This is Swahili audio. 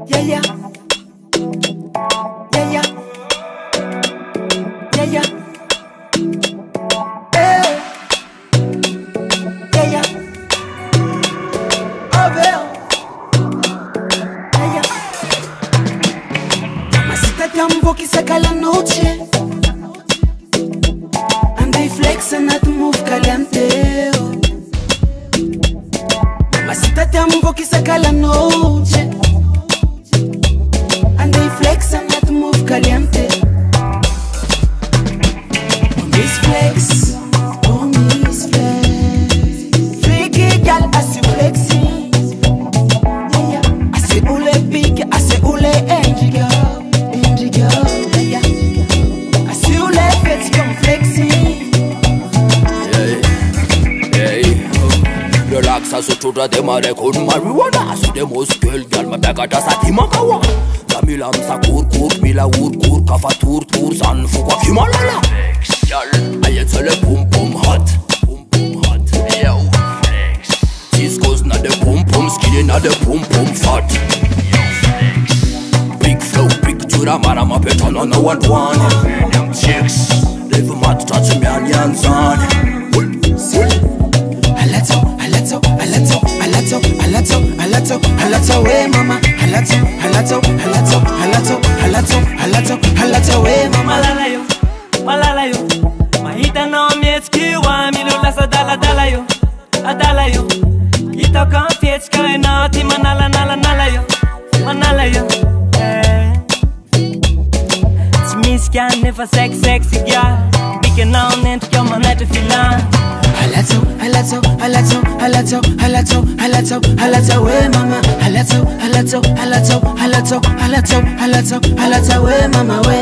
Yeah, yeah. Yeah, yeah. Yeah, yeah. Hey. Yeah, yeah. Over. Yeah, yeah. Mamacita te amo que saca la noche. Andei flexando a tu move caliente. Mamacita te amo que saca la noche. Andei flexando a tu move caliente. Miss Flex, oh Miss Flex. Freaky girl, I see flexing. Yeah, yeah. I see ule big, I see ule angry girl, angry girl. Yeah, yeah. I see ule fetch come flexing. Relax as tu da de mare con marijuana. Su de muskel, girl, me pega da sa ti makawa. Milam sa kur, mila kur, kafa tur, san fukwa kimalala. Ayen se le pum pum hot, yo. Disco's na de pum pum, skinny na de pum pum fat. Big flow, big jura, mara ma petano no one one. Young chicks, live mat touch me an yanzan. Halato, we mama. Halato, we mama. Malala yo, mahita no mietskiwa, milula sa dala yo, adala yo. Ito kan fietska enati manala yo. It's miss can never sexy girl. We can now net your man at the filan. Halato, we mama. Halato, we mama we.